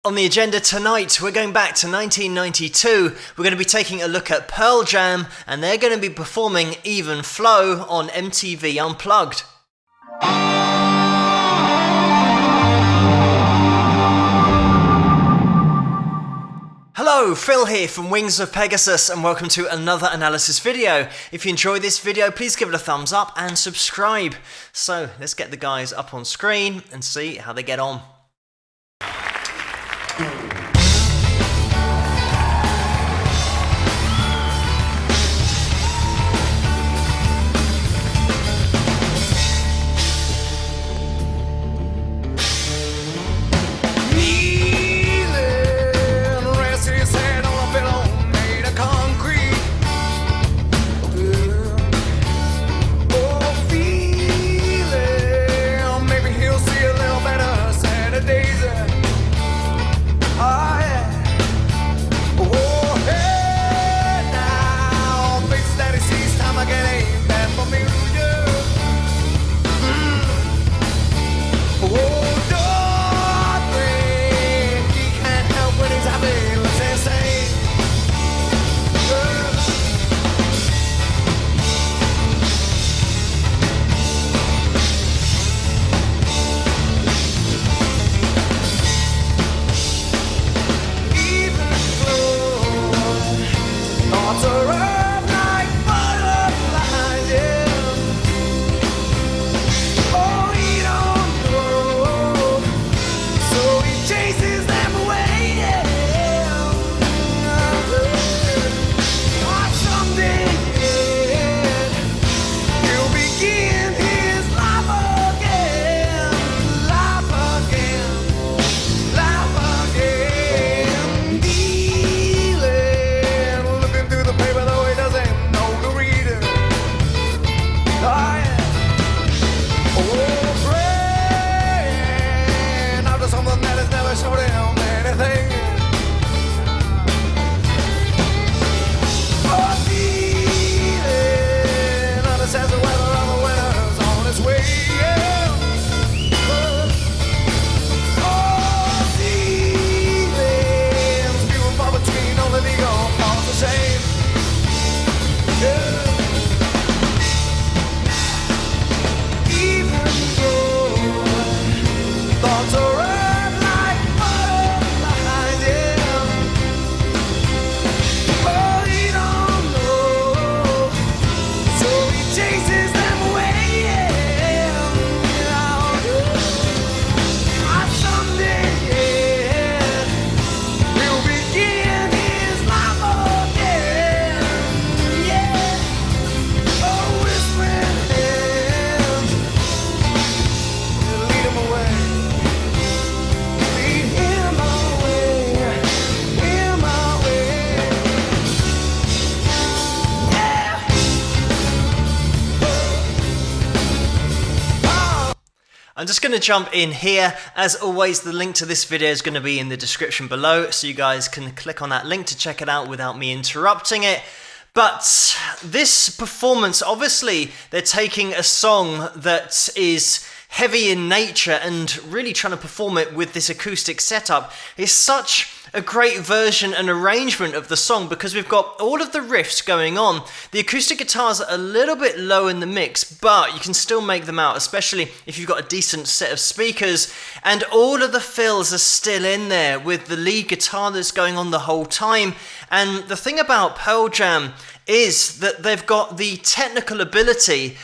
On the agenda tonight, we're going back to 1992. We're going to be taking a look at Pearl Jam, and they're going to be performing Even Flow on MTV Unplugged. Hello, Phil here from Wings of Pegasus, and welcome to another analysis video. If you enjoyed this video, please give it a thumbs up and subscribe. So let's get the guys up on screen and see how they get on. I'm just going to jump in here. As always, the link to this video is going to be in the description below, so you guys can click on that link to check it out without me interrupting it. But this performance, obviously, they're taking a song that is heavy in nature and really trying to perform it with this acoustic setup. It's such a great version and arrangement of the song because we've got all of the riffs going on. The acoustic guitars are a little bit low in the mix, but you can still make them out, especially if you've got a decent set of speakers. And all of the fills are still in there with the lead guitar that's going on the whole time. And the thing about Pearl Jam is that they've got the technical ability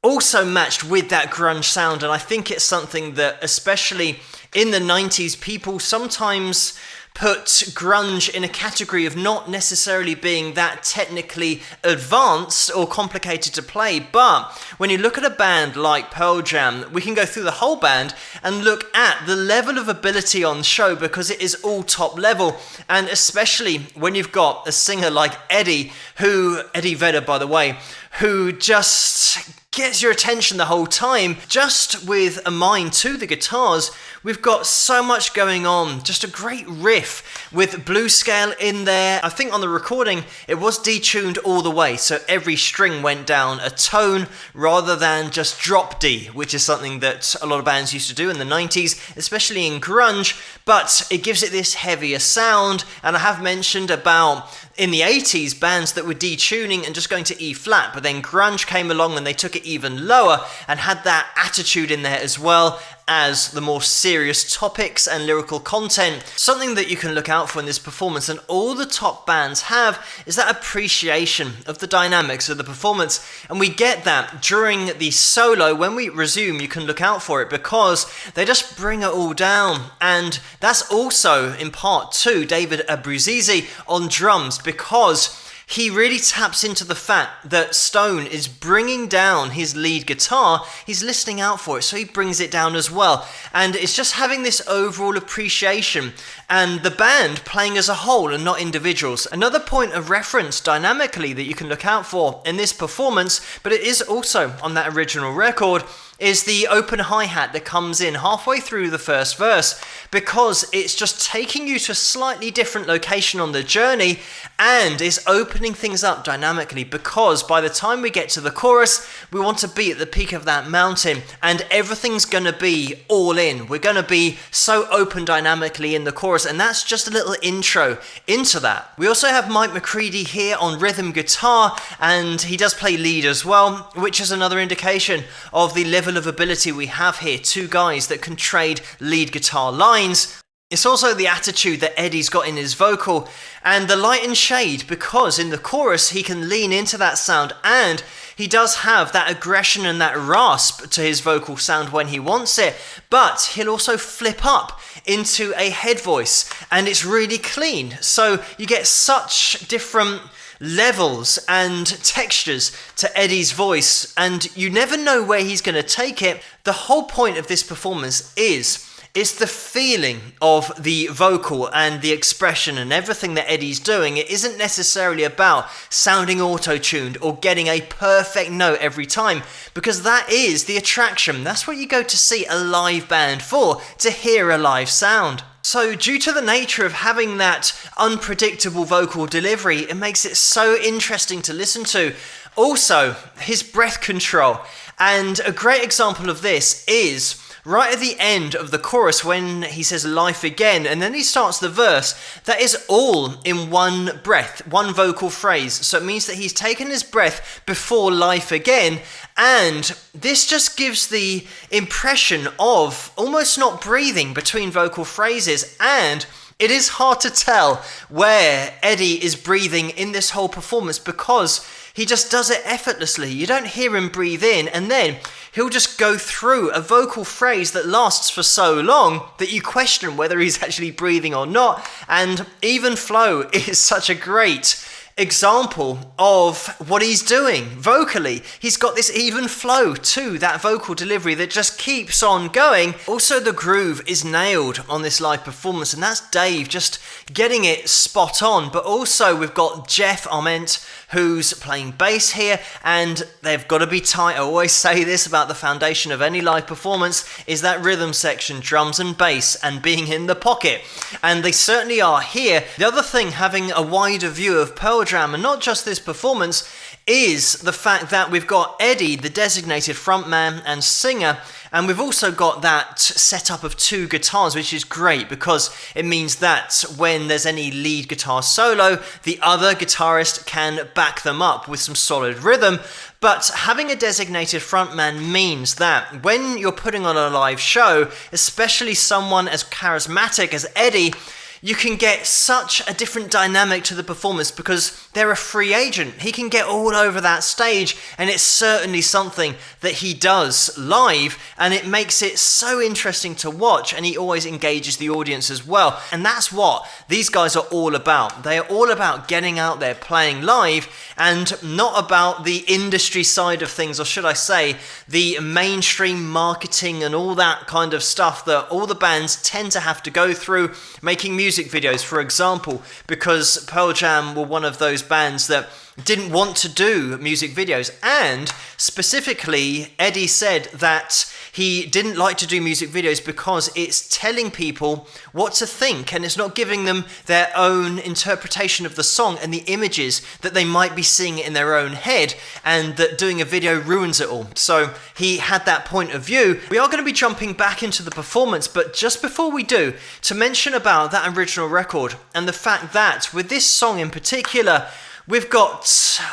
also matched with that grunge sound. And I think it's something that, especially in the 90s, people sometimes put grunge in a category of not necessarily being that technically advanced or complicated to play. But when you look at a band like Pearl Jam, we can go through the whole band and look at the level of ability on show because it is all top level. And especially when you've got a singer like Eddie Vedder, by the way, who just gets your attention the whole time. Just with a mind to the guitars, we've got so much going on. Just a great riff with blues scale in there. I think on the recording it was detuned all the way, so every string went down a tone rather than just drop D, which is something that a lot of bands used to do in the 90s, especially in grunge, but it gives it this heavier sound. And I have mentioned about in the 80s bands that were detuning and just going to E flat, but then grunge came along and they took it even lower and had that attitude in there as well as the more serious topics and lyrical content. Something that you can look out for in this performance, and all the top bands have, is that appreciation of the dynamics of the performance. And we get that during the solo. When we resume, you can look out for it because they just bring it all down. And that's also in part to David Abruzzese on drums, because he really taps into the fact that Stone is bringing down his lead guitar. He's listening out for it, so he brings it down as well. And it's just having this overall appreciation and the band playing as a whole and not individuals. Another point of reference dynamically that you can look out for in this performance, but it is also on that original record, is the open hi-hat that comes in halfway through the first verse, because it's just taking you to a slightly different location on the journey and is opening things up dynamically, because by the time we get to the chorus, we want to be at the peak of that mountain and everything's going to be all in. We're going to be so open dynamically in the chorus, and that's just a little intro into that. We also have Mike McCready here on rhythm guitar, and he does play lead as well, which is another indication of the level of ability we have here. Two guys that can trade lead guitar lines. It's also the attitude that Eddie's got in his vocal and the light and shade, because in the chorus he can lean into that sound and he does have that aggression and that rasp to his vocal sound when he wants it, but he'll also flip up into a head voice and it's really clean. So you get such different levels and textures to Eddie's voice, and you never know where he's going to take it. The whole point of this performance is it's the feeling of the vocal and the expression and everything that Eddie's doing. It isn't necessarily about sounding auto-tuned or getting a perfect note every time, because that is the attraction. That's what you go to see a live band for, to hear a live sound. So due to the nature of having that unpredictable vocal delivery, it makes it so interesting to listen to. Also, his breath control. And a great example of this is right at the end of the chorus when he says life again, and then he starts the verse. That is all in one breath, one vocal phrase. So it means that he's taken his breath before life again, and this just gives the impression of almost not breathing between vocal phrases, and it is hard to tell where Eddie is breathing in this whole performance because he just does it effortlessly. You don't hear him breathe in, and then he'll just go through a vocal phrase that lasts for so long that you question whether he's actually breathing or not. And even flow is such a great example of what he's doing vocally. He's got this even flow to that vocal delivery that just keeps on going. Also, the groove is nailed on this live performance, and that's Dave just getting it spot on. But also we've got Jeff Ament, who's playing bass here, and they've got to be tight. I always say this about the foundation of any live performance is that rhythm section, drums and bass, and being in the pocket, and they certainly are here. The other thing, having a wider view of Pearl Jam and not just this performance, is the fact that we've got Eddie, the designated frontman and singer, and we've also got that setup of two guitars, which is great because it means that when there's any lead guitar solo, the other guitarist can back them up with some solid rhythm. But having a designated frontman means that when you're putting on a live show, especially someone as charismatic as Eddie, you can get such a different dynamic to the performance because they're a free agent. He can get all over that stage, and it's certainly something that he does live, and it makes it so interesting to watch, and he always engages the audience as well. And that's what these guys are all about. They are all about getting out there, playing live, and not about the industry side of things, or should I say, the mainstream marketing and all that kind of stuff that all the bands tend to have to go through, making music music videos, for example, because Pearl Jam were one of those bands that didn't want to do music videos. And specifically, Eddie said that he didn't like to do music videos because it's telling people what to think and it's not giving them their own interpretation of the song and the images that they might be seeing in their own head, and that doing a video ruins it all. So he had that point of view. We are going to be jumping back into the performance, but just before we do, to mention about that original record and the fact that with this song in particular, we've got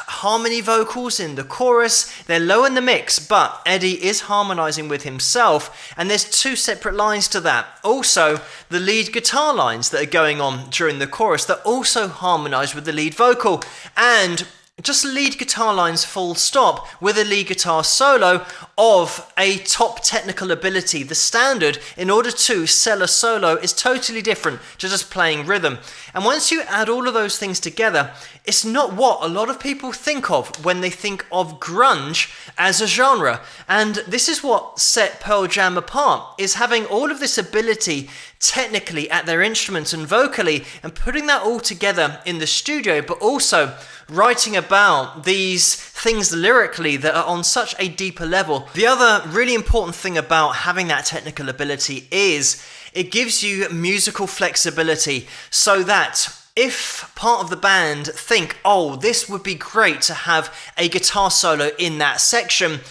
harmony vocals in the chorus. They're low in the mix, but Eddie is harmonizing with himself, and there's two separate lines to that. Also, the lead guitar lines that are going on during the chorus that also harmonize with the lead vocal, and just lead guitar lines full stop with a lead guitar solo of a top technical ability. The standard in order to sell a solo is totally different to just playing rhythm. And once you add all of those things together, it's not what a lot of people think of when they think of grunge as a genre. And this is what set Pearl Jam apart, is having all of this ability technically at their instruments and vocally, and putting that all together in the studio, but also writing about these things lyrically that are on such a deeper level. The other really important thing about having that technical ability is it gives you musical flexibility, so that if part of the band think, oh, this would be great to have a guitar solo in that section,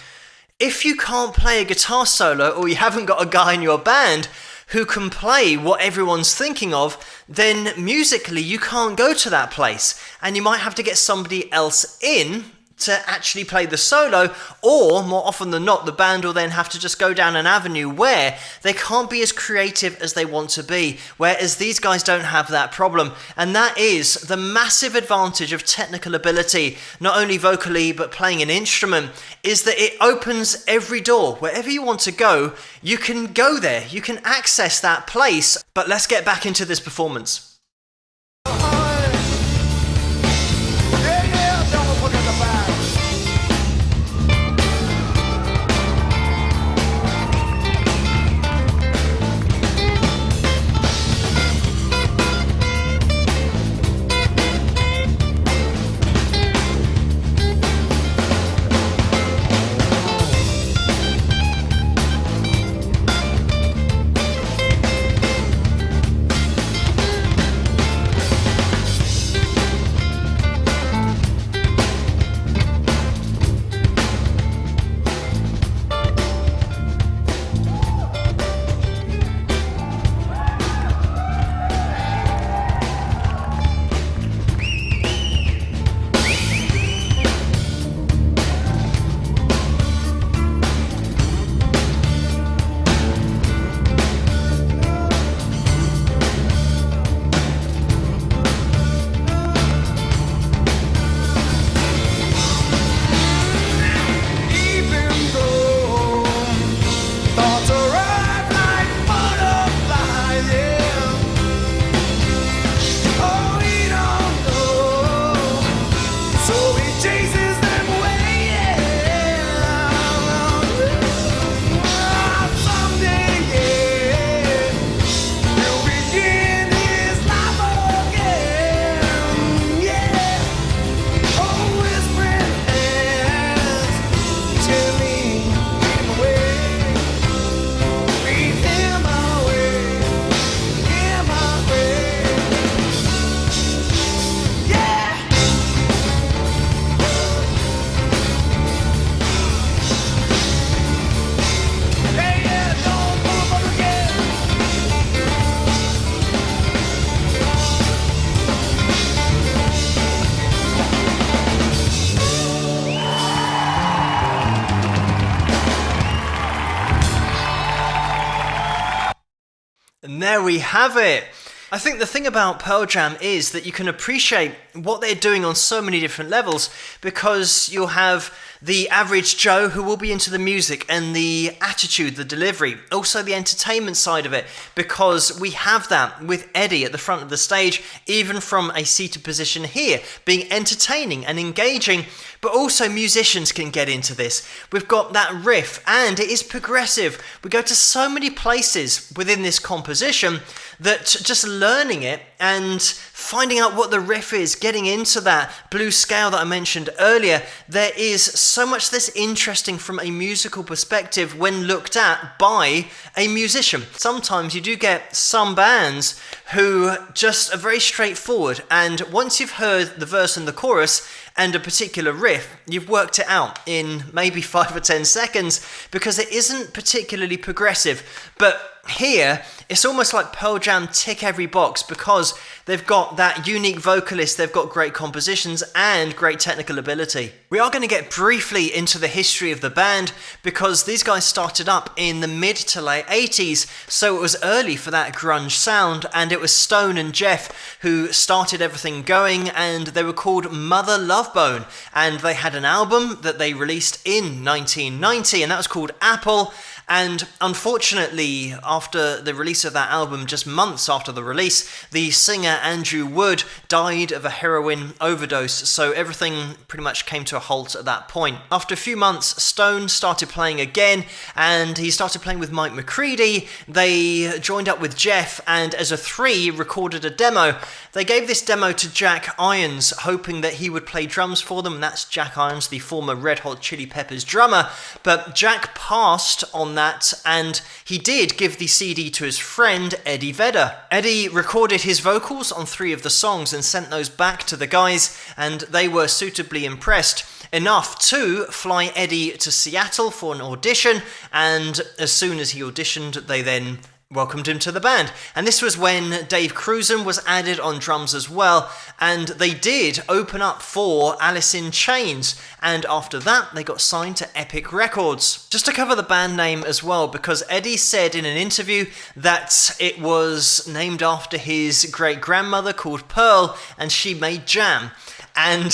if you can't play a guitar solo, or you haven't got a guy in your band who can play what everyone's thinking of, then musically you can't go to that place, and you might have to get somebody else in to actually play the solo, or more often than not, the band will then have to just go down an avenue where they can't be as creative as they want to be, whereas these guys don't have that problem. And that is the massive advantage of technical ability, not only vocally but playing an instrument, is that it opens every door. Wherever you want to go, you can go there, you can access that place. But let's get back into this performance. And there we have it. I think the thing about Pearl Jam is that you can appreciate what they're doing on so many different levels, because you'll have the average Joe who will be into the music and the attitude, the delivery, also the entertainment side of it, because we have that with Eddie at the front of the stage, even from a seated position here, being entertaining and engaging, but also musicians can get into this. We've got that riff, and it is progressive. We go to so many places within this composition that just learning it and finding out what the riff is, getting into that blues scale that I mentioned earlier, there is so much that's interesting from a musical perspective when looked at by a musician. Sometimes you do get some bands who just are very straightforward, and once you've heard the verse and the chorus and a particular riff, you've worked it out in maybe 5 or 10 seconds because it isn't particularly progressive. But here, it's almost like Pearl Jam tick every box because they've got that unique vocalist, they've got great compositions and great technical ability. We are going to get briefly into the history of the band because these guys started up in the mid to late 80s, so it was early for that grunge sound, and it was Stone and Jeff who started everything going, and they were called Mother Love Bone, and they had an album that they released in 1990, and that was called Apple. And unfortunately, after the release of that album, just months after the release, the singer Andrew Wood died of a heroin overdose, so everything pretty much came to a halt at that point. After a few months, Stone started playing again, and he started playing with Mike McCready. They joined up with Jeff, and as a 3, recorded a demo. They gave this demo to Jack Irons, hoping that he would play drums for them, and that's Jack Irons, the former Red Hot Chili Peppers drummer. But Jack passed on that, and he did give the CD to his friend Eddie Vedder. Eddie recorded his vocals on 3 of the songs and sent those back to the guys, and they were suitably impressed enough to fly Eddie to Seattle for an audition, and as soon as he auditioned, they then welcomed him to the band. And this was when Dave Cruzen was added on drums as well, and they did open up for Alice in Chains, and after that they got signed to Epic Records. Just to cover the band name as well, because Eddie said in an interview that it was named after his great-grandmother called Pearl, and she made jam. And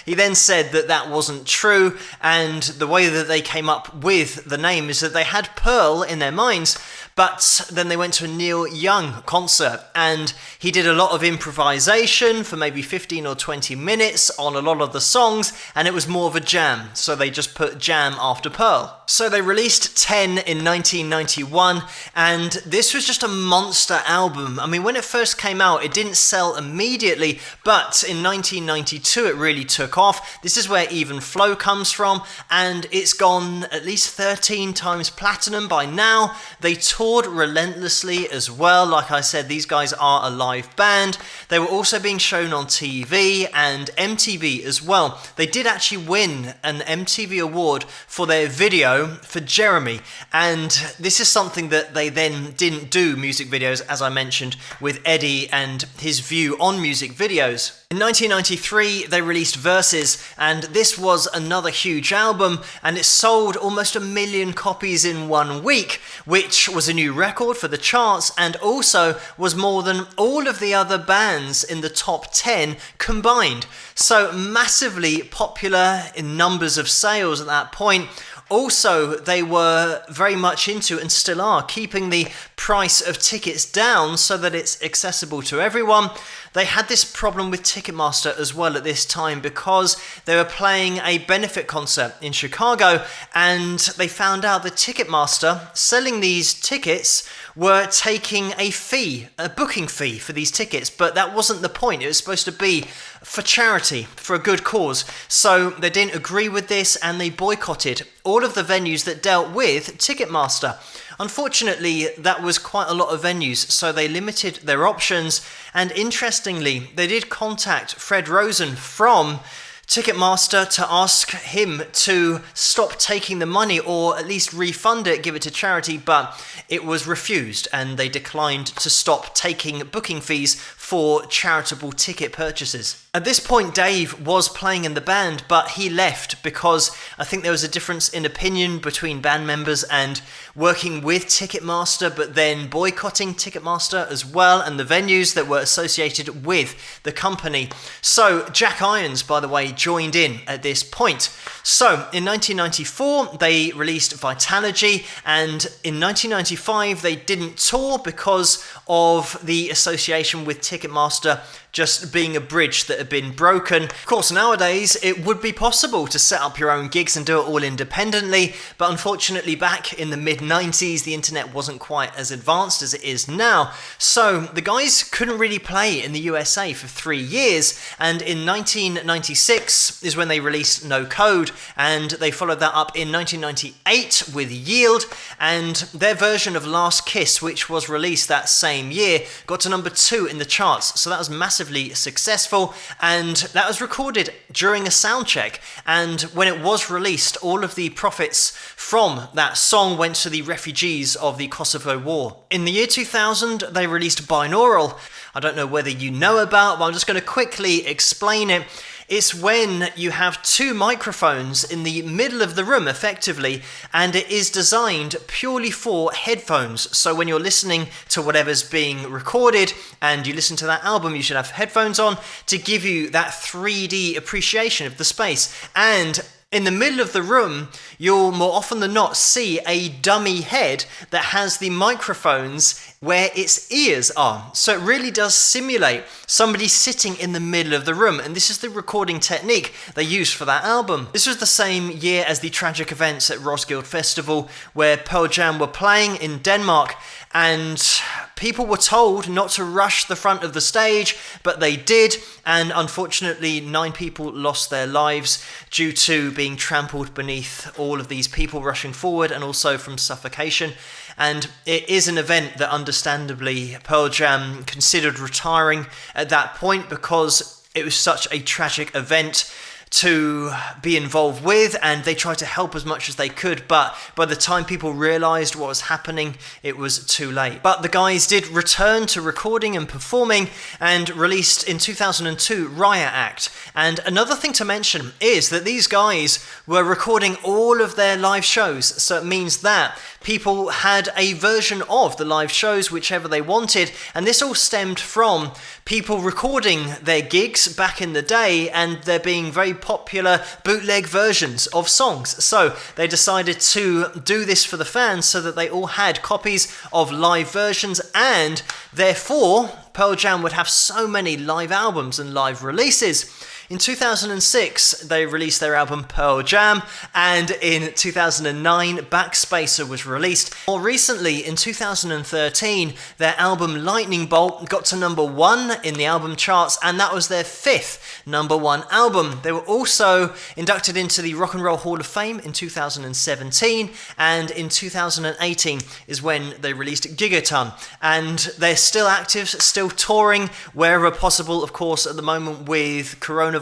he then said that that wasn't true, and the way that they came up with the name is that they had Pearl in their minds, but then they went to a Neil Young concert, and he did a lot of improvisation for maybe 15 or 20 minutes on a lot of the songs, and it was more of a jam, so they just put jam after Pearl. So they released 10 in 1991, and this was just a monster album. I mean, when it first came out, it didn't sell immediately, but in 1992 it really took off. This is where Even Flow comes from, and it's gone at least 13 times platinum by now. They toured relentlessly as well. Like I said, these guys are a live band. They were also being shown on TV and MTV as well. They did actually win an MTV award for their video for Jeremy, and this is something that they then didn't do music videos, as I mentioned, with Eddie and his view on music videos. In 1993, they released Verses, and this was another huge album, and it sold almost 1 million copies in 1 week, which was a new record for the charts, and also was more than all of the other bands in the top 10 combined. So massively popular in numbers of sales at that point. Also, they were very much into, and still are, keeping the price of tickets down so that it's accessible to everyone. They had this problem with Ticketmaster as well at this time because they were playing a benefit concert in Chicago, and they found out that Ticketmaster, selling these tickets, were taking a fee, a booking fee for these tickets, but that wasn't the point. It was supposed to be for charity, for a good cause. So they didn't agree with this, and they boycotted all of the venues that dealt with Ticketmaster. Unfortunately, that was quite a lot of venues, so they limited their options, and interestingly, they did contact Fred Rosen from Ticketmaster to ask him to stop taking the money, or at least refund it, give it to charity, but it was refused, and they declined to stop taking booking fees for charitable ticket purchases. At this point, Dave was playing in the band, but he left because I think there was a difference in opinion between band members and working with Ticketmaster, but then boycotting Ticketmaster as well and the venues that were associated with the company. So Jack Irons, by the way, joined in at this point. So in 1994, they released Vitalogy, and in 1995, they didn't tour because of the association with Ticketmaster Ticketmaster just being a bridge that had been broken. Of course, nowadays it would be possible to set up your own gigs and do it all independently, but unfortunately back in the mid-90s the internet wasn't quite as advanced as it is now. So the guys couldn't really play in the USA for 3 years, and in 1996 is when they released No Code, and they followed that up in 1998 with Yield, and their version of Last Kiss, which was released that same year, got to number 2 in the charts. So that was massively successful, and that was recorded during a sound check, and when it was released, all of the profits from that song went to the refugees of the Kosovo War. In the year 2000 they released Binaural. I don't know whether you know about, but I'm just going to quickly explain it. It's when you have 2 microphones in the middle of the room, effectively, and it is designed purely for headphones. So when you're listening to whatever's being recorded and you listen to that album, you should have headphones on to give you that 3D appreciation of the space. And in the middle of the room, you'll more often than not see a dummy head that has the microphones where its ears are. So it really does simulate somebody sitting in the middle of the room, and this is the recording technique they used for that album. This was the same year as the tragic events at Roskilde Festival, where Pearl Jam were playing in Denmark, and people were told not to rush the front of the stage, but they did, and unfortunately 9 people lost their lives due to being trampled beneath all of these people rushing forward, and also from suffocation. And it is an event that understandably Pearl Jam considered retiring at that point, because it was such a tragic event to be involved with, and they tried to help as much as they could, but by the time people realized what was happening, it was too late. But the guys did return to recording and performing, and released in 2002 Riot Act. And another thing to mention is that these guys were recording all of their live shows, so it means that people had a version of the live shows whichever they wanted, and this all stemmed from people recording their gigs back in the day, and there being very popular bootleg versions of songs. So they decided to do this for the fans so that they all had copies of live versions, and therefore Pearl Jam would have so many live albums and live releases. In 2006, they released their album Pearl Jam, and in 2009, Backspacer was released. More recently, in 2013, their album Lightning Bolt got to number 1 in the album charts, and that was their 5th number 1 album. They were also inducted into the Rock and Roll Hall of Fame in 2017, and in 2018 is when they released Gigaton. And they're still active, still touring wherever possible. Of course, at the moment with coronavirus,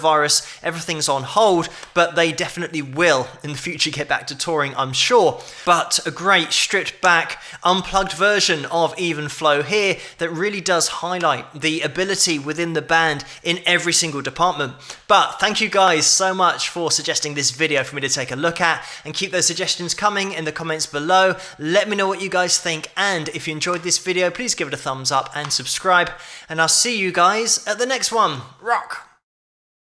everything's on hold, but they definitely will in the future get back to touring, I'm sure. But a great stripped back, unplugged version of Even Flow here that really does highlight the ability within the band in every single department. But thank you guys so much for suggesting this video for me to take a look at, and keep those suggestions coming in the comments below. Let me know what you guys think, and if you enjoyed this video, please give it a thumbs up and subscribe, and I'll see you guys at the next one. Rock!